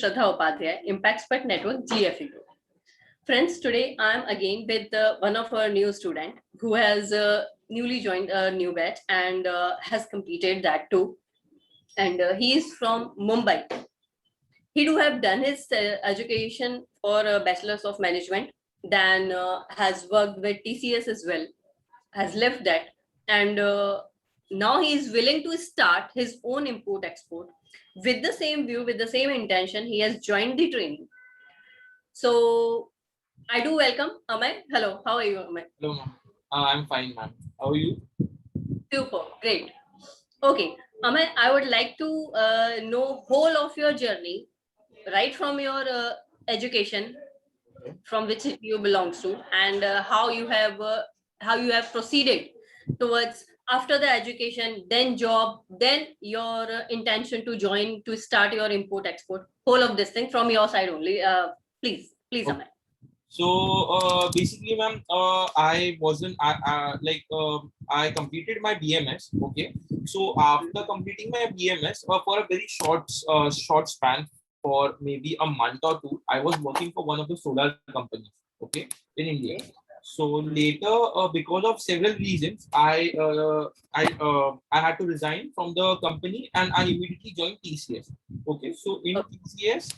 Shraddha Upadhyay, Impexperts Network GFE Group. Friends, today I am again with one of our new student who has newly joined a new batch and has completed that too. And he is from Mumbai. He do have done his education for a bachelor's of management, then has worked with TCS as well, has left that, and now he is willing to start his own import export with the same view, with the same intention. He has joined the training. So I do welcome Amey. Hello, how are you, Amey? Hello, ma'am. I'm fine, ma'am. How are you? Super, great. Okay, Amey, I would like to know whole of your journey, right from your education, Okay. from which city you belongs to, and how you have proceeded towards after the education, then job, then your intention to join to start your import export. Whole of this thing from your side only. Please, Okay. Amey. So basically, ma'am, I wasn't I completed my BMS. Okay. So after completing my BMS, for a very short span, for maybe a month or two, I was working for one of the solar companies. Okay, in India. Okay. So later, because of several reasons, I had to resign from the company and I immediately joined TCS. Okay, so in Okay. TCS,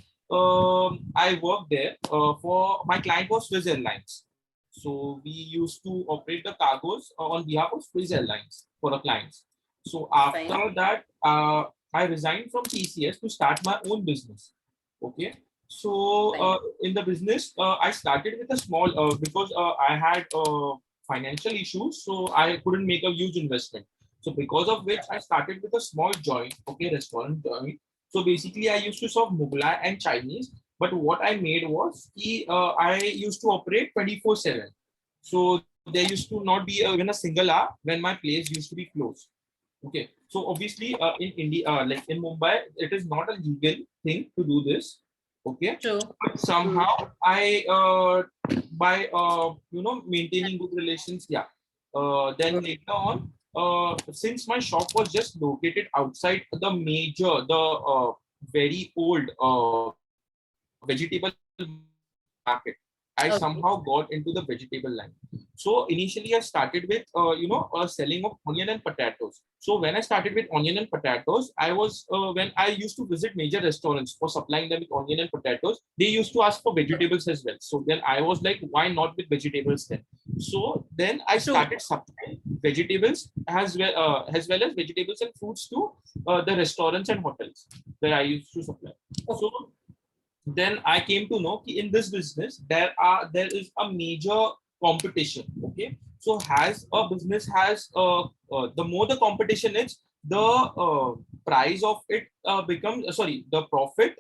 I worked there for my client was Swiss Airlines. So we used to operate the cargos on behalf of Swiss Airlines for our clients. So Fine. after that, I resigned from TCS to start my own business. Okay. So Fine. in the business, I started with a small because I had financial issues, so I couldn't make a huge investment. So because of which I started with a small joint, okay, restaurant joint. So basically, I used to serve Mughlai and Chinese. But what I made was I used to operate 24/7. So there used to not be even a single hour when my place used to be closed. Okay. So obviously, in India, like in Mumbai, it is not a legal thing to do this. Okay. True. But somehow I, by maintaining good relations, yeah. Then later on, since my shop was just located outside the very old vegetable market, I Okay. somehow got into the vegetable line. So initially, I started with selling of onion and potatoes. So when I started with onion and potatoes, I was when I used to visit major restaurants for supplying them with onion and potatoes, they used to ask for vegetables as well. So then I was like, why not with vegetables then? So then I True. started supplying vegetables as well as vegetables and fruits to the restaurants and hotels where I used to supply. Okay. So then I came to know that in this business there is a major competition. Okay, so as a business has the more the competition is, the price of it becomes the profit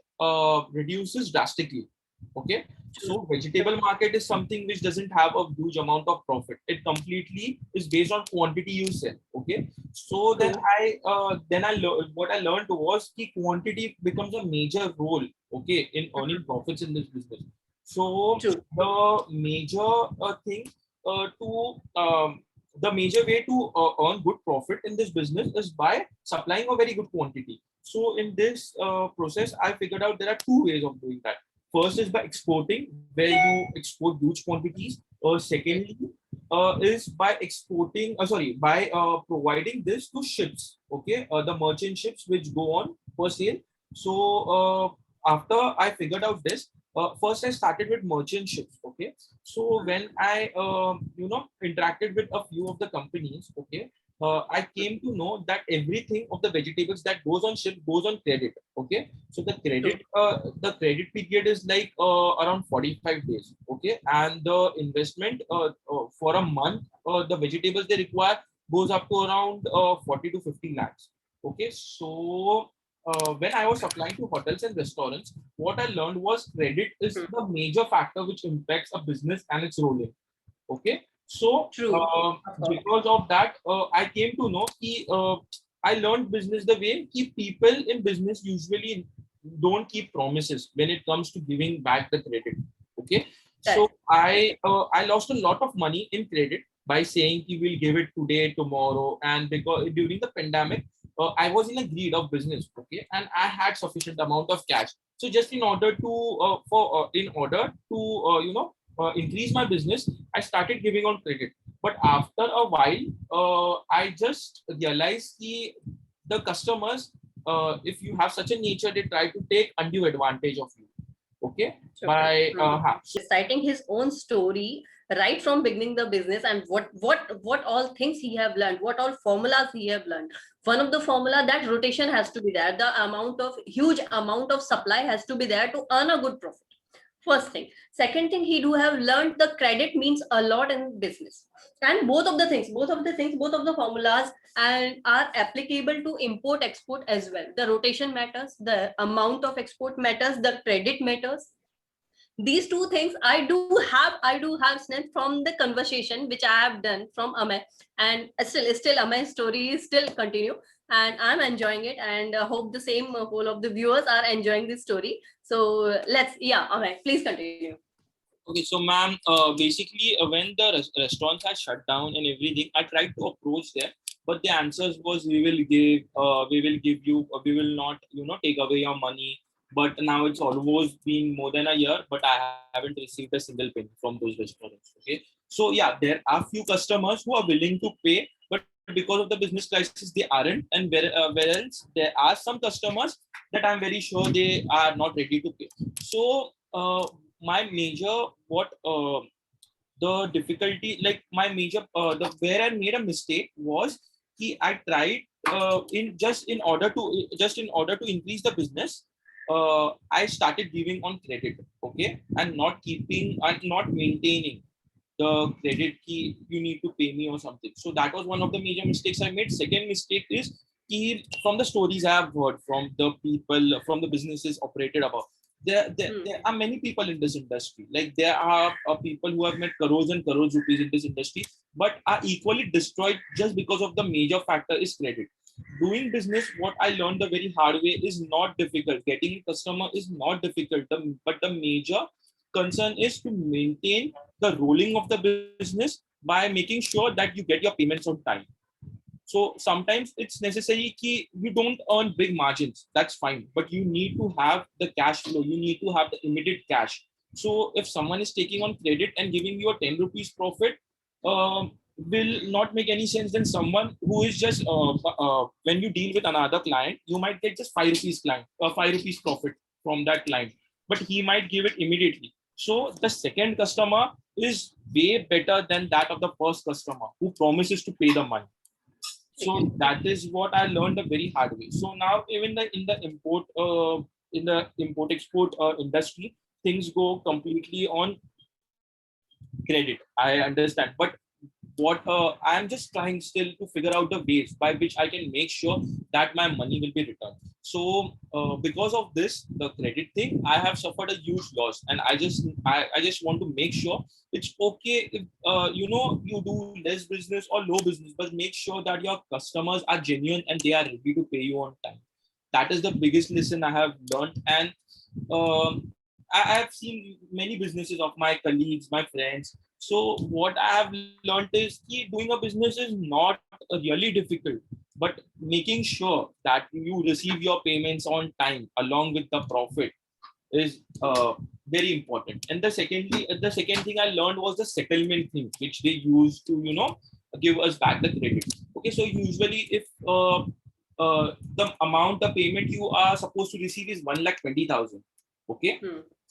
reduces drastically. Okay, True. so vegetable market is something which doesn't have a huge amount of profit. It completely is based on quantity you sell. Okay, so then True. I learned what I learned was that quantity becomes a major role, okay, in earning profits in this business. So True. the major thing to the major way to earn good profit in this business is by supplying a very good quantity. So in this process, I figured out there are two ways of doing that. First is by exporting, where you export huge quantities. Okay. Secondly, is by exporting, by providing this to ships, okay, the merchant ships which go on for sale. So after I figured out this, first I started with merchant ships, okay. So when I interacted with a few of the companies, okay, I came to know that everything of the vegetables that goes on ship goes on credit. Okay, so True. the credit period is like around 45 days. Okay, and the investment for a month, the vegetables they require goes up to around 40 to 50 lakhs. Okay, so when I was supplying to hotels and restaurants, what I learned was credit is Hmm. the major factor which impacts a business and its rolling. Okay, so True. Of course. because of that, I came to know कि, I learned business the way कि people in business usually don't keep promises when it comes to giving back the credit. Okay, so Correct. Correct. I lost a lot of money in credit by saying he will give it today, tomorrow, and because during the pandemic, I was in a greed of business, okay, and I had sufficient amount of cash. So just in order to increase my business, I started giving on credit. But after a while, I just realized the customers, if you have such a nature, they try to take undue advantage of you. Okay, Okay. by Citing his own story right from beginning the business, and what all things he have learned, what all formulas he have learned. One of the formula, that rotation has to be there, the amount of huge amount of supply has to be there to earn a good profit. First thing. Second thing, he do have learned the credit means a lot in business. And both of the formulas and are applicable to import export as well. The rotation matters, the amount of export matters, the credit matters. These two things I do have snap from the conversation which I have done from Amey, and still Amey's story is still continue, and I'm enjoying it, and hope the same whole of the viewers are enjoying this story. So let's, yeah, Amey, please continue. Okay, so ma'am, basically when the restaurants had shut down and everything, I tried to approach them, but the answers was we will give you, we will not, take away your money. But now it's almost been more than a year, but I haven't received a single penny from those restaurants. Okay, so yeah, there are few customers who are willing to pay, but because of the business crisis, they aren't. And whereas there are some customers that I'm very sure they are not ready to pay. So my major what the difficulty, like my major the where I made a mistake was I tried in order to increase the business, I started giving on credit, okay, and not keeping and not maintaining the credit key, you need to pay me or something. So that was one of the major mistakes I made. Second mistake is from the stories I have heard from the people, from the businesses operated above, there are many people in this industry. Like there are people who have made crores and crores rupees in this industry, but are equally destroyed just because of the major factor is credit. Doing business, what I learned the very hard way, is not difficult. Getting a customer is not difficult, but the major concern is to maintain the rolling of the business by making sure that you get your payments on time. So sometimes it's necessary ki you don't earn big margins. That's fine, but you need to have the cash flow. You need to have the immediate cash. So if someone is taking on credit and giving you a 10 rupees profit, will not make any sense than someone who is just when you deal with another client, you might get just 5 rupees profit from that client, but he might give it immediately. So the second customer is way better than that of the first customer who promises to pay the money. So that is what I learned the very hard way. So now even in the import export industry, things go completely on credit. I understand, but what I am just trying still to figure out the ways by which I can make sure that my money will be returned. So because of this, the credit thing, I have suffered a huge loss, and I just want to make sure it's okay if you do less business or low business, but make sure that your customers are genuine and they are ready to pay you on time. That is the biggest lesson I have learned, and I have seen many businesses of my colleagues, my friends. So what I have learned is that doing a business is not really difficult, but making sure that you receive your payments on time along with the profit is very important. And the second thing I learned was the settlement thing, which they use to give us back the credit. Okay, so usually if the amount the payment you are supposed to receive is 1,20,000, okay.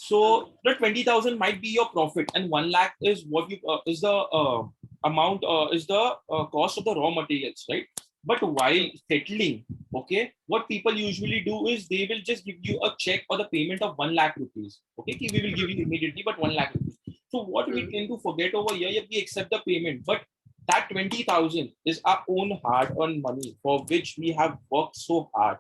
So the 20,000 might be your profit, and 1 lakh is what you is the amount is the cost of the raw materials, right? But while settling, okay, what people usually do is they will just give you a check or the payment of 1 lakh rupees. Okay, we will give you immediately, but 1 lakh rupees. So what we tend to forget over here, if we accept the payment, but that 20,000 is our own hard-earned money for which we have worked so hard.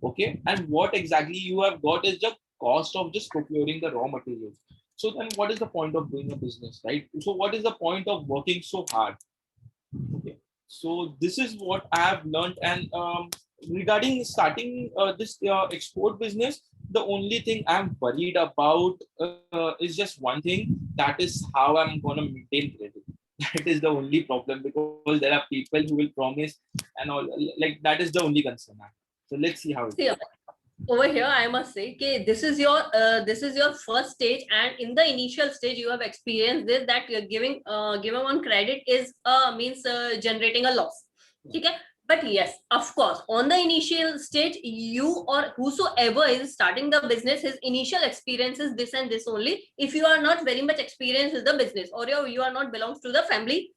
Okay, and what exactly you have got is just cost of just procuring the raw materials. So then what is the point of doing a business, right? So what is the point of working so hard? Okay. So this is what I have learned. And regarding starting this export business, the only thing I'm worried about is just one thing. That is how I'm going to maintain credit. That is the only problem, because there are people who will promise and all. Like that is the only concern. So let's see how it See, goes. over here I must say, okay, this is your first stage, and in the initial stage you have experienced this, that you're giving one credit is means generating a loss. Okay, but yes, of course, on the initial stage, you or whosoever is starting the business, his initial experience is this and this only. If you are not very much experienced with the business, or you are not belongs to the family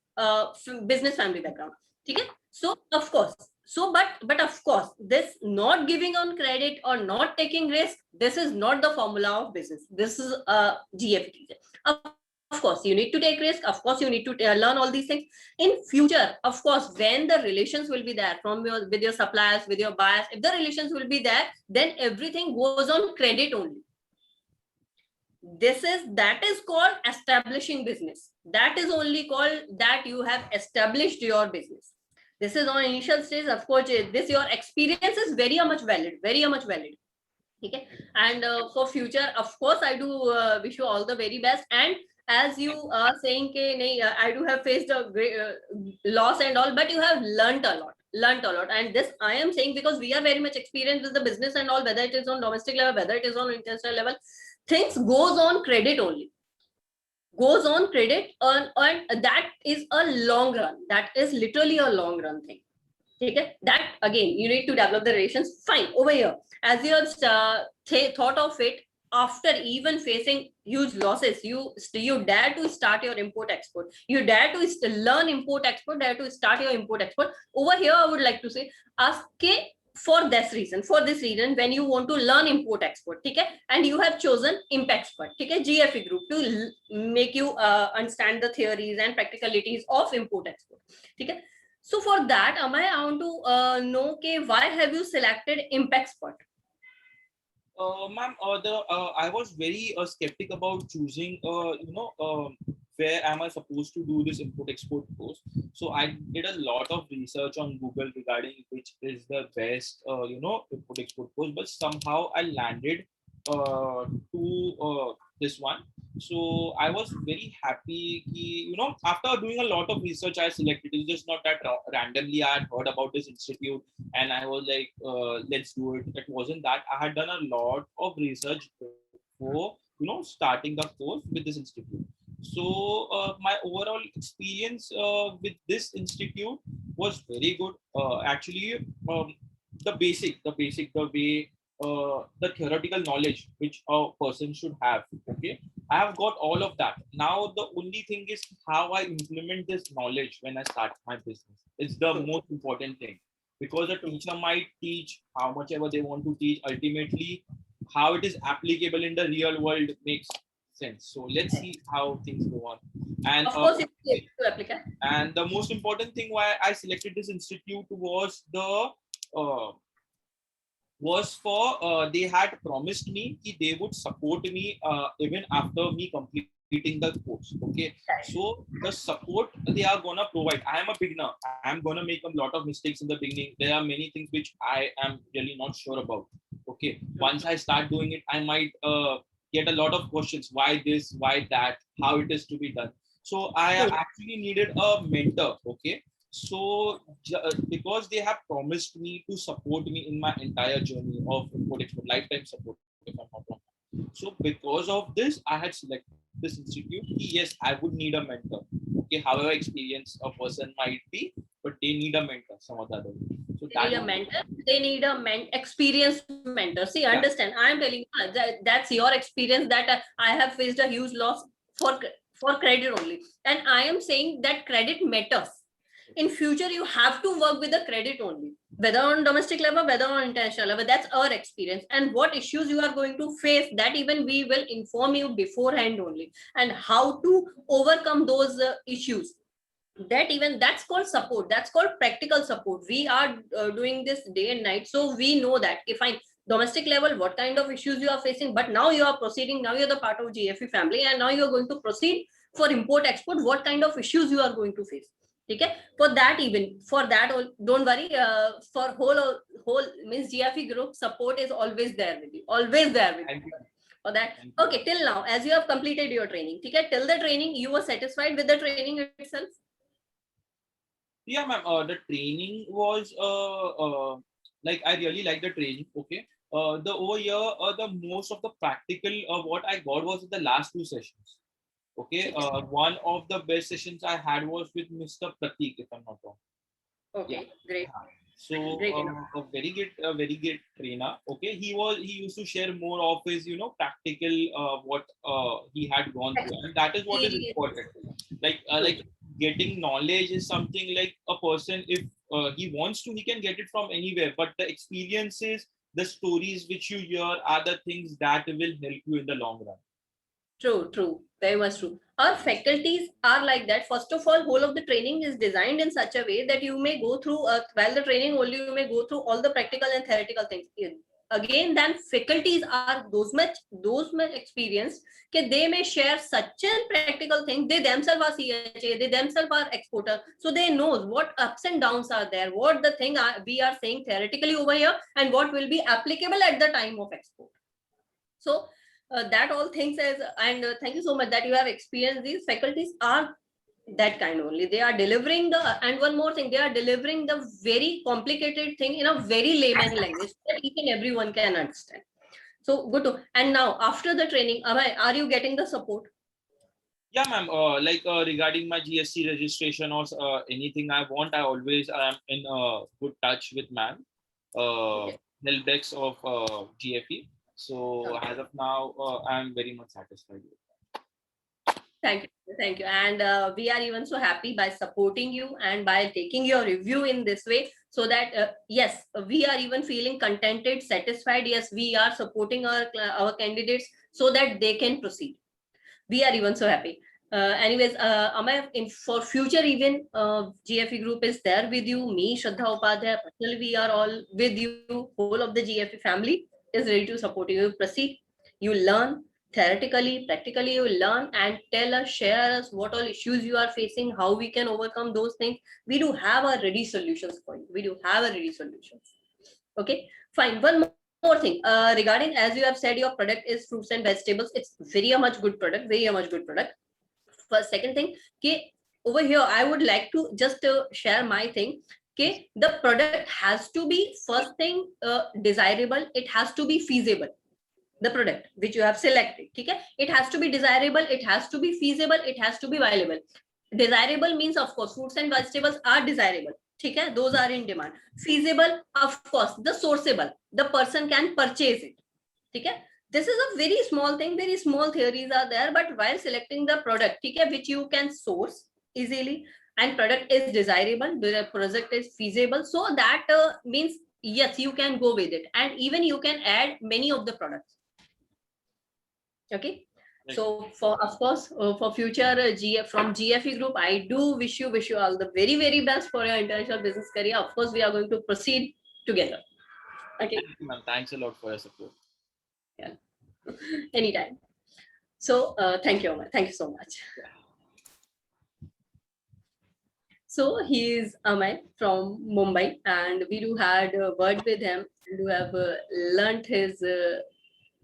business family background. Okay, so of course, so but of course, this not giving on credit or not taking risk, this is not the formula of business. This is a GFE. Of course you need to take risk, of course you need to learn all these things. In future, of course, when the relations will be there with your suppliers, with your buyers, if the relations will be there, then everything goes on credit only. That is called establishing business. That is only called that you have established your business. This is on initial stage. Of course, this your experience is very much valid, very much valid. Okay, and for future, of course, I do wish you all the very best. And as you are saying, I do have faced a great loss and all, but you have learned a lot. And this I am saying because we are very much experienced with the business and all, whether it is on domestic level, whether it is on international level, things goes on credit only. Goes on credit, and that is a long run. That is literally a long run thing. Okay, that again you need to develop the relations. Fine, over here, as you have thought of it, after even facing huge losses, you dare to start your import export. You dare to learn import export. Dare to start your import export. Over here, I would like to say, ask for this reason, when you want to learn import export, okay, and you have chosen Impexpert, okay, GFE group, to make you understand the theories and practicalities of import export, okay. So for that, Amay, I want to know, okay, why have you selected Impexpert? Ma'am, I was very skeptic about choosing, where am I supposed to do this import export course. So I did a lot of research on Google regarding which is the best, import export course. But somehow I landed to this one. So I was very happy. After doing a lot of research, I selected. It's just not that randomly I had heard about this institute and I was like, let's do it. It wasn't that. I had done a lot of research before, starting the course with this institute. So my overall experience with this institute was very good. Actually, the way the theoretical knowledge which a person should have. Okay, I have got all of that. Now the only thing is how I implement this knowledge when I start my business. It's the most important thing, because the teacher might teach how much ever they want to teach. Ultimately, how it is applicable in the real world makes sense. So let's see how things go on. And of course, it's able to apply. and the most important thing why I selected this institute uh, was for they had promised me that they would support me even after me completing the course. Okay, so the support they are gonna provide. I am a beginner. I am gonna make a lot of mistakes in the beginning. There are many things which I am really not sure about. Okay, once I start doing it, I might get a lot of questions. Why this? Why that? How it is to be done? So I actually needed a mentor. Okay, so because they have promised me to support me in my entire journey of import export, lifetime support, if I'm not wrong. So because of this, I had selected this institute. Yes, I would need a mentor. Okay, however experienced a person might be, but they need a mentor some other way. So they need a mentor. They need a experienced mentor. See, understand? I am telling you that's your experience. That I have faced a huge loss for credit only, and I am saying that credit matters. In future, you have to work with the credit only, whether on domestic level, whether on international level. That's our experience. And what issues you are going to face, that even we will inform you beforehand only, and how to overcome those issues. That's called support. That's called practical support. We are doing this day and night, so we know that if I domestic level, what kind of issues you are facing. But now you are proceeding. Now you're the part of GFE family, and now you are going to proceed for import export. What kind of issues you are going to face? Okay, for that, don't worry, for whole means GFE group support is always there with you, always there with you for that. Okay, till now, as you have completed your training, okay, till the training you were satisfied with the training itself? Yeah, ma'am. The training was like I really like the training. Okay. The over here, the most of the practical what I got was the last two sessions. Okay. Okay. One of the best sessions I had was with Mr. Pratik, if I'm not wrong. Yeah. Okay, great. Yeah. So Great enough. a very good trainer. Okay, he used to share more of his practical what he had gone through, and that is what is important. True. Like getting knowledge is something like a person if he wants to he can get it from anywhere, but the experiences, the stories which you hear are the things that will help you in the long run. True, true, very much true. Our faculties are like that. First of all, whole of the training is designed in such a way that you may go through, while the training only you may go through all the practical and theoretical things. Again, then faculties are those much experienced that they may share such a practical thing. They themselves are CHA, they themselves are exporter, so they knows what ups and downs are there, what the thing we are saying theoretically over here, and what will be applicable at the time of export. So that all things is, and thank you so much that you have experienced. These faculties are that kind only. They are delivering the, and one more thing, they are delivering the very complicated thing in a very layman language that each and everyone can understand. So good to, and now after the training, are you getting the support? Yeah, ma'am. Like regarding my GST registration or anything I want, I always am in good touch with ma'am. Okay. Help decks of GFE. So Okay. as of now, I am very much satisfied with. Thank you. Thank you. And we are even so happy by supporting you and by taking your review in this way, so that, yes, we are even feeling contented, satisfied. Yes, we are supporting our candidates so that they can proceed. We are even so happy. Anyways, Amay, for future even, GFE group is there with you. Me, Shraddha Upadhyay, personally, we are all with you. Whole of the GFE family is ready to support you. You proceed, you learn theoretically, practically, you learn and tell us, share us what all issues you are facing, how we can overcome those things. We do have our ready solutions for you. We do have a ready solutions. Okay, fine. One more thing regarding, as you have said, your product is fruits and vegetables. It's very a much good product, very a much good product. First, second thing, okay, over here I would like to just share my thing. Okay, the product has to be, first thing, desirable. It has to be feasible. The product which you have selected, okay, it has to be desirable, it has to be feasible, it has to be viable. Desirable means, of course, fruits and vegetables are desirable, okay, those are in demand. Feasible, of course, the sourceable, the person can purchase it, okay. This is a very small thing, very small theories are there, but while selecting the product, okay, which you can source easily, and product is desirable, the project is feasible, so that means yes, you can go with it, and even you can add many of the products. Okay, Right. so for, of course, for future GF from GFE group, I do wish you all the very best for your international business career. Of course, we are going to proceed together. Okay, Thank you, ma'am. Thanks a lot for your support. yeah, anytime. So thank you, Amar. Thank you so much. So he is Amay from Mumbai, and we do had a word with him. We do have learned his,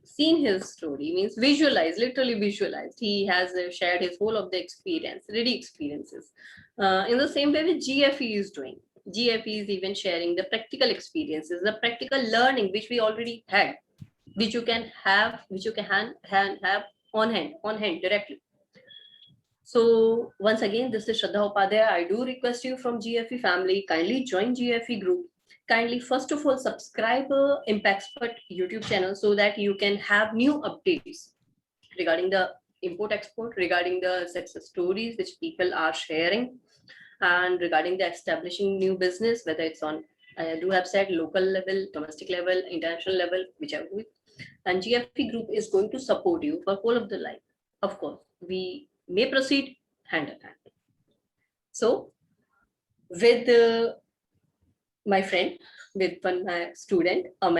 seen his story, means visualized, literally visualized. He has shared his whole of the experience, ready experiences. In the same way with GFE is doing. GFE is even sharing the practical experiences, the practical learning which we already had, which you can have, which you can have on hand directly. So once again, this is Shraddha Upadhyay. I do request you from GFE family, kindly join GFE group. Kindly, first of all, subscribe Impexpert YouTube channel so that you can have new updates regarding the import export, regarding the success stories which people are sharing, and regarding the establishing new business, whether it's on, I do have said, local level, domestic level, international level, whichever. And GFE group is going to support you for whole of the life. Of course, we may proceed hand in hand. So with my friend, with one my student, Amay,